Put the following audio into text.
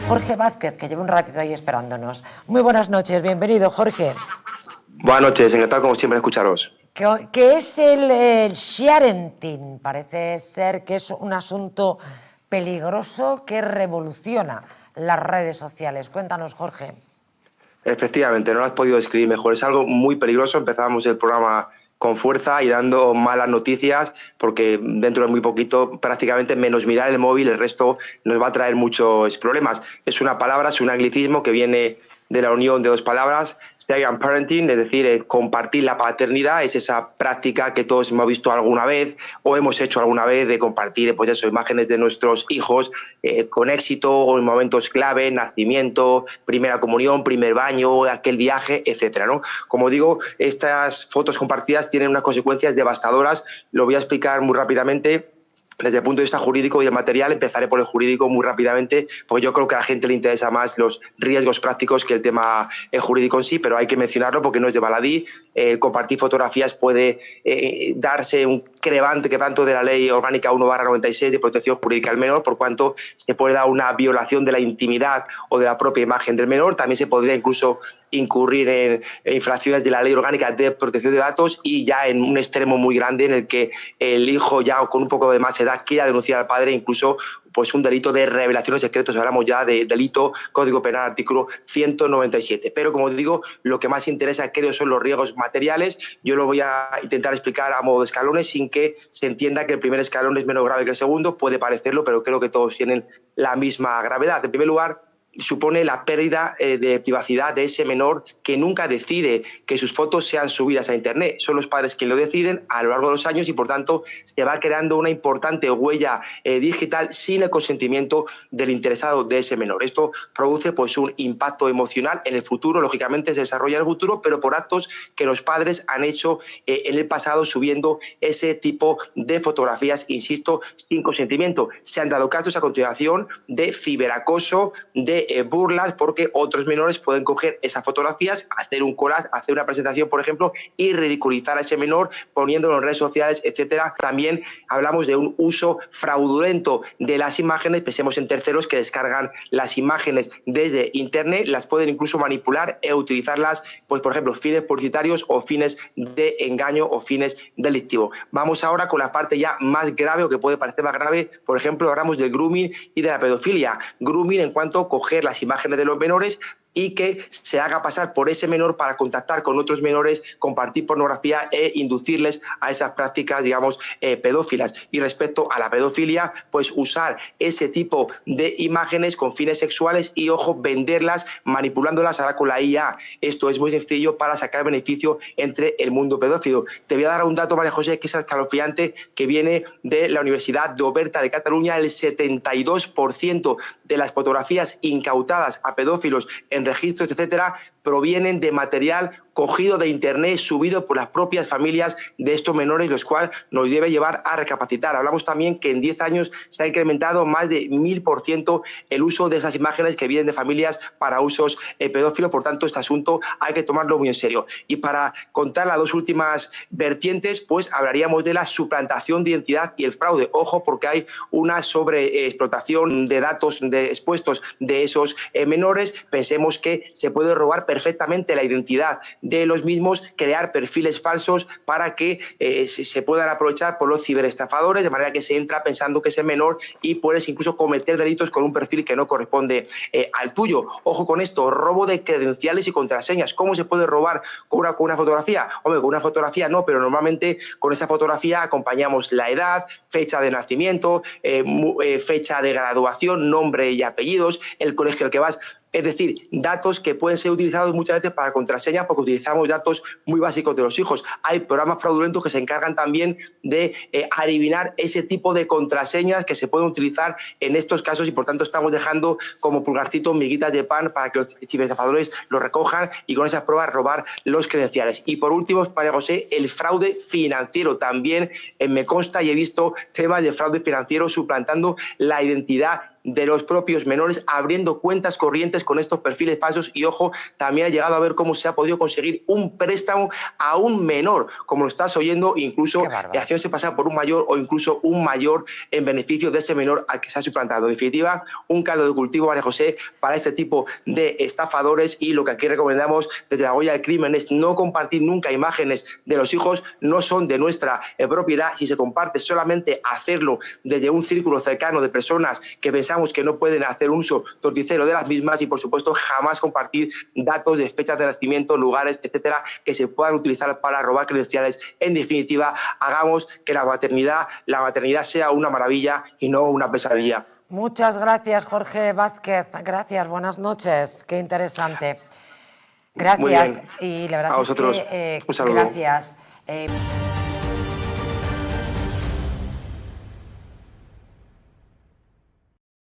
Jorge Vázquez, que lleva un ratito ahí esperándonos. Muy buenas noches, bienvenido, Jorge. Buenas noches, encantado como siempre de escucharos. ¿Qué es el sharenting? Parece ser que es un asunto peligroso que revoluciona las redes sociales. Cuéntanos, Jorge. Efectivamente, no lo has podido describir mejor. Es algo muy peligroso. Empezábamos el programa con fuerza y dando malas noticias, porque dentro de muy poquito, prácticamente menos mirar el móvil, el resto nos va a traer muchos problemas. Es una palabra, es un anglicismo que viene de la unión de dos palabras, sharing parenting, es decir, compartir la paternidad, es esa práctica que todos hemos visto alguna vez o hemos hecho alguna vez de compartir pues eso, imágenes de nuestros hijos con éxito o en momentos clave, nacimiento, primera comunión, primer baño, aquel viaje, etcétera, ¿no? Como digo, estas fotos compartidas tienen unas consecuencias devastadoras, lo voy a explicar muy rápidamente. Desde el punto de vista jurídico y el material, empezaré por el jurídico muy rápidamente, porque yo creo que a la gente le interesa más los riesgos prácticos que el tema jurídico en sí, pero hay que mencionarlo porque no es de baladí. Compartir fotografías puede darse un quebranto de la Ley Orgánica 1/96 de protección jurídica del menor, por cuanto se puede dar una violación de la intimidad o de la propia imagen del menor. También se podría incluso incurrir en infracciones de la Ley Orgánica de Protección de Datos y ya en un extremo muy grande en el que el hijo ya con un poco de más edad quiera denunciar al padre, incluso pues un delito de revelación de secretos, hablamos ya de delito, Código Penal, artículo 197. Pero como digo, lo que más interesa creo son los riesgos materiales. Yo lo voy a intentar explicar a modo de escalones sin que se entienda que el primer escalón es menos grave que el segundo, puede parecerlo, pero creo que todos tienen la misma gravedad. En primer lugar, supone la pérdida de privacidad de ese menor que nunca decide que sus fotos sean subidas a Internet. Son los padres quienes lo deciden a lo largo de los años y, por tanto, se va creando una importante huella digital sin el consentimiento del interesado de ese menor. Esto produce pues, un impacto emocional en el futuro, lógicamente se desarrolla en el futuro, pero por actos que los padres han hecho en el pasado subiendo ese tipo de fotografías, insisto, sin consentimiento. Se han dado casos a continuación de ciberacoso, de burlas, porque otros menores pueden coger esas fotografías, hacer un collage, hacer una presentación, por ejemplo, y ridiculizar a ese menor poniéndolo en redes sociales, etcétera. También hablamos de un uso fraudulento de las imágenes. Pensemos en terceros que descargan las imágenes desde Internet, las pueden incluso manipular e utilizarlas, pues, por ejemplo, fines publicitarios o fines de engaño o fines delictivos. Vamos ahora con la parte ya más grave o que puede parecer más grave. Por ejemplo, hablamos del grooming y de la pedofilia. Grooming en cuanto a coger las imágenes de los menores y que se haga pasar por ese menor para contactar con otros menores, compartir pornografía e inducirles a esas prácticas, digamos, pedófilas. Y respecto a la pedofilia, pues usar ese tipo de imágenes con fines sexuales y, ojo, venderlas, manipulándolas ahora con la IA. Esto es muy sencillo para sacar beneficio entre el mundo pedófilo. Te voy a dar un dato, María José, que es escalofriante, que viene de la Universidad de Oberta de Cataluña. El 72% de las fotografías incautadas a pedófilos en registros, etcétera, provienen de material cogido de Internet, subido por las propias familias de estos menores, los cuales nos debe llevar a recapacitar. Hablamos también que en 10 años se ha incrementado más de 1000% el uso de esas imágenes que vienen de familias para usos pedófilos. Por tanto, este asunto hay que tomarlo muy en serio. Y para contar las dos últimas vertientes, pues hablaríamos de la suplantación de identidad y el fraude. Ojo, porque hay una sobreexplotación de datos expuestos de esos menores. Pensemos que se puede robar perfectamente la identidad de los mismos, crear perfiles falsos para que se puedan aprovechar por los ciberestafadores, de manera que se entra pensando que es el menor y puedes incluso cometer delitos con un perfil que no corresponde al tuyo. Ojo con esto, robo de credenciales y contraseñas. ¿Cómo se puede robar con una fotografía? Hombre, con una fotografía no, pero normalmente con esa fotografía acompañamos la edad, fecha de nacimiento, fecha de graduación, nombre y apellidos, el colegio al que vas. Es decir, datos que pueden ser utilizados muchas veces para contraseñas porque utilizamos datos muy básicos de los hijos. Hay programas fraudulentos que se encargan también de adivinar ese tipo de contraseñas que se pueden utilizar en estos casos y, por tanto, estamos dejando como pulgarcitos miguitas de pan para que los ciberestafadores lo recojan y con esas pruebas robar los credenciales. Y, por último, María José, el fraude financiero. También me consta y he visto temas de fraude financiero suplantando la identidad de los propios menores abriendo cuentas corrientes con estos perfiles falsos y, ojo, también ha llegado a ver cómo se ha podido conseguir un préstamo a un menor, como lo estás oyendo, incluso haciéndose pasar por un mayor o incluso un mayor en beneficio de ese menor al que se ha suplantado. En definitiva, un caldo de cultivo, María José, para este tipo de estafadores, y lo que aquí recomendamos desde la Goya del Crimen es no compartir nunca imágenes de los hijos, no son de nuestra propiedad. Si se comparte, solamente hacerlo desde un círculo cercano de personas que pensamos que no pueden hacer uso torticero de las mismas, y por supuesto jamás compartir datos de fechas de nacimiento, lugares, etcétera, que se puedan utilizar para robar credenciales. En definitiva, hagamos que la maternidad sea una maravilla y no una pesadilla. Muchas gracias, Jorge Vázquez. Gracias, buenas noches. Qué interesante. Gracias. Muy bien. Y la verdad a vosotros. es que un saludo. gracias.